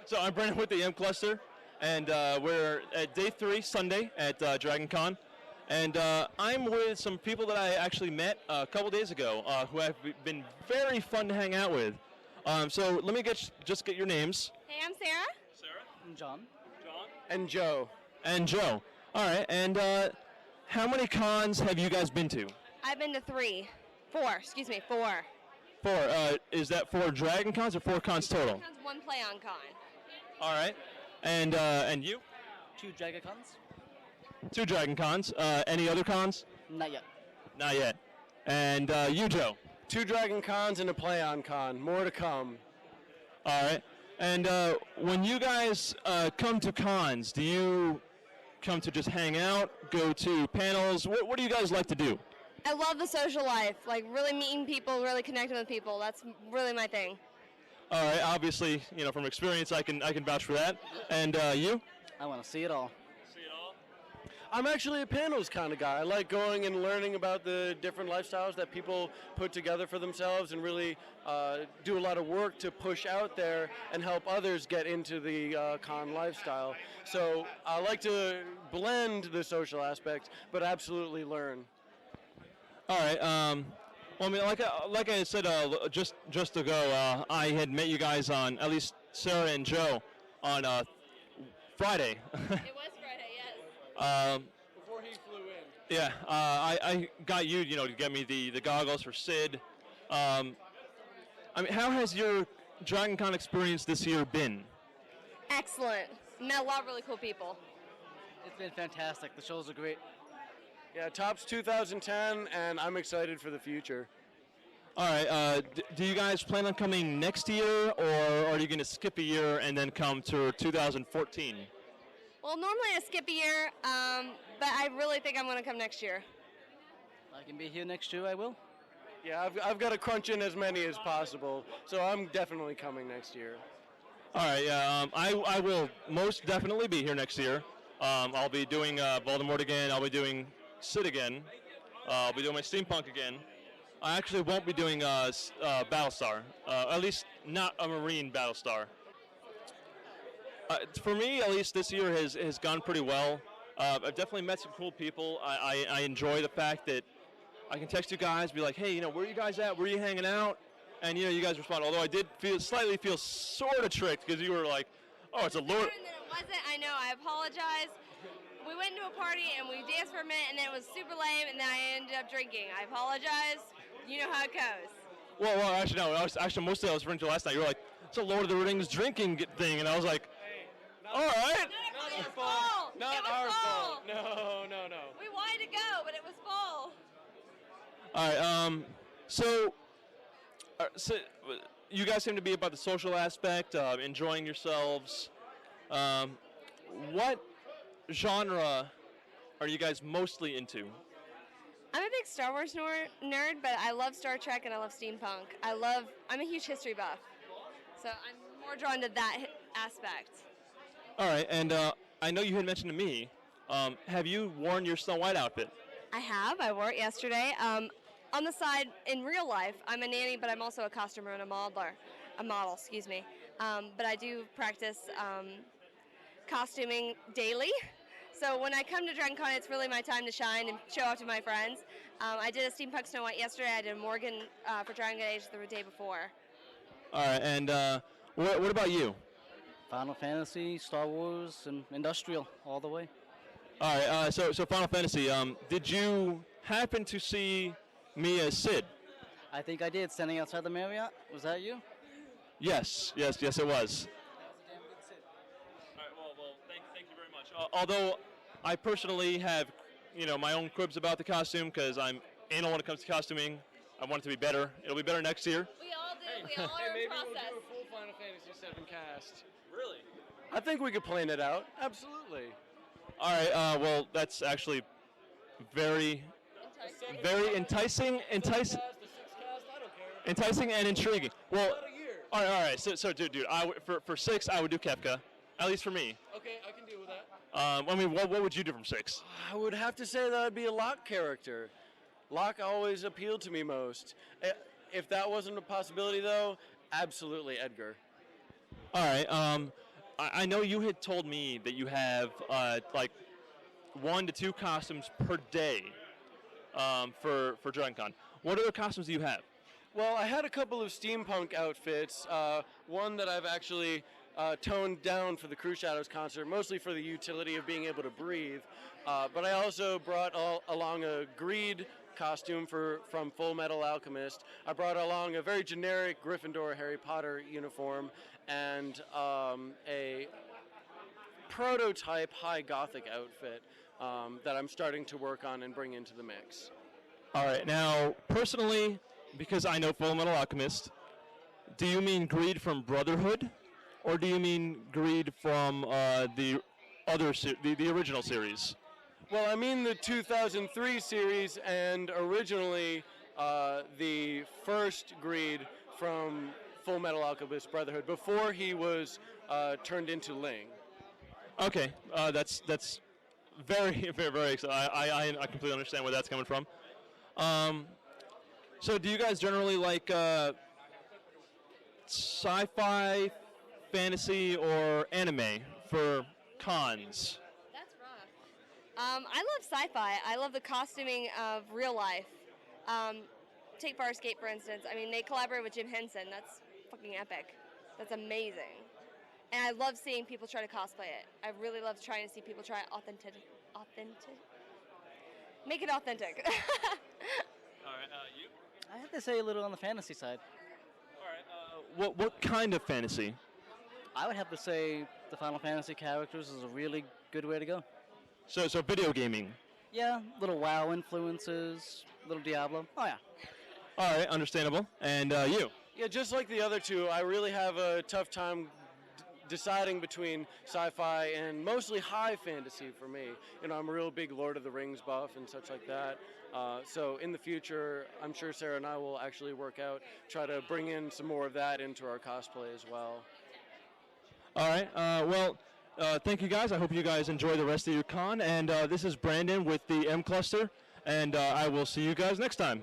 So I'm Brandon with the M Cluster, and we're at day 3, Sunday, at Dragon Con. And I'm with some people that I actually met a couple days ago who have been very fun to hang out with. So let me just get your names. Hey, I'm Sarah. Sarah. I'm John. John. And Joe. And Joe. All right. And how many cons have you guys been to? I've been to 4. 4. 4. Is that 4 Dragon Cons or 4 cons total? Cons, 1 play on con. All right. And you? 2 Dragacons? 2 Dragon Cons. Any other cons? Not yet. Not yet. And you, Joe? 2 Dragon Cons and a Play On Con. More to come. All right. And when you guys come to cons, do you come to just hang out, go to panels? What do you guys like to do? I love the social life, like really meeting people, really connecting with people. That's really my thing. All right. Obviously, from experience, I can vouch for that. And you? I want to see it all. See it all. I'm actually a panels kind of guy. I like going and learning about the different lifestyles that people put together for themselves and really do a lot of work to push out there and help others get into the con lifestyle. So I like to blend the social aspect, but absolutely learn. All right. Well, I mean, like I said just ago, I had met you guys on, at least Sarah and Joe, on Friday. It was Friday, yes. Before he flew in. Yeah, I got you, to get me the goggles for Sid. I mean, how has your Dragon Con experience this year been? Excellent. Met a lot of really cool people. It's been fantastic. The shows are great. Yeah, Topps 2010, and I'm excited for the future. All right, do you guys plan on coming next year, or are you going to skip a year and then come to 2014? Well, normally I skip a year, but I really think I'm going to come next year. If I can be here next year, I will. Yeah, I've got to crunch in as many as possible, so I'm definitely coming next year. All right, yeah, I will most definitely be here next year. I'll be doing Voldemort again. I'll be doing Sid again. I'll be doing my steampunk again. I actually won't be doing Battlestar, at least not a Marine Battlestar. For me, at least this year has gone pretty well. I've definitely met some cool people. I enjoy the fact that I can text you guys, be like, hey, where are you guys at? Where are you hanging out? And you guys respond. Although I did slightly feel sort of tricked because you were like, oh, it's a Lord. And then it wasn't. I know. I apologize. We went to a party and we danced for a minute, and then it was super lame, and then I ended up drinking. I apologize. You know how it goes. Well, actually, no. Actually, mostly I was referring to last night. You were like, it's a Lord of the Rings drinking thing, and I was like, all right. Not our fault. Not our fault. No. We wanted to go, but it was full. All right. So you guys seem to be about the social aspect, enjoying yourselves. What genre are you guys mostly into? I'm a big Star Wars nerd, but I love Star Trek and I love steampunk. I'm a huge history buff, so I'm more drawn to that aspect. All right, and I know you had mentioned to me, have you worn your Snow White outfit? I have. I wore it yesterday. On the side, in real life, I'm a nanny, but I'm also a costumer and a model, but I do practice costuming daily. So when I come to Dragon Con, it's really my time to shine and show off to my friends. I did a steampunk Snow White yesterday. I did a Morgan for Dragon Age the day before. All right, and what about you? Final Fantasy, Star Wars, and Industrial, all the way. All right, so Final Fantasy, did you happen to see me as Sid? I think I did, standing outside the Marriott. Was that you? Yes, it was. That was a damn good Sid. All right, well, thank you very much. Although I personally have, my own quibs about the costume because I'm anal when it comes to costuming. I want it to be better. It'll be better next year. We all do. We all are in process. Maybe we'll do a full Final Fantasy VII cast. Really? I think we could plan it out. Absolutely. All right. Well, that's actually very enticing, enticing and intriguing. Well, all right. So, dude, for 6, I would do Kefka, at least for me. Okay, I can deal with that. I mean, what would you do from 6? I would have to say that I'd be a Locke character. Locke always appealed to me most. If that wasn't a possibility, though, absolutely Edgar. All right. I know you had told me that you have like 1 to 2 costumes per day for Dragon Con. What other costumes do you have? Well, I had a couple of steampunk outfits. One that I've actually toned down for the Crew Shadows concert, mostly for the utility of being able to breathe. But I also brought along a Greed costume from Full Metal Alchemist. I brought along a very generic Gryffindor Harry Potter uniform and a prototype high gothic outfit that I'm starting to work on and bring into the mix. All right. Now, personally, because I know Full Metal Alchemist, do you mean Greed from Brotherhood, or do you mean Greed from the original series? Well, I mean the 2003 series, and originally the first Greed from Full Metal Alchemist Brotherhood, before he was turned into Ling. Okay, that's very, very, very exciting. I completely understand where that's coming from. So do you guys generally like sci-fi, fantasy, or anime for cons? That's rough. I love sci-fi. I love the costuming of real life. Take Farscape, for instance. I mean, they collaborate with Jim Henson. That's fucking epic. That's amazing. And I love seeing people try to cosplay it. I really love trying to see people try authentic. Make it authentic. All right, you? I have to say a little on the fantasy side. All right. What kind of fantasy? I would have to say the Final Fantasy characters is a really good way to go. So video gaming. Yeah, little WoW influences, little Diablo. Oh yeah. All right, understandable. And you? Yeah, just like the other two, I really have a tough time deciding between sci-fi and mostly high fantasy for me. You know, I'm a real big Lord of the Rings buff and such like that. So in the future, I'm sure Sarah and I will actually work out, try to bring in some more of that into our cosplay as well. All right. Thank you guys. I hope you guys enjoy the rest of your con. And this is Brandon with the M Cluster. And I will see you guys next time.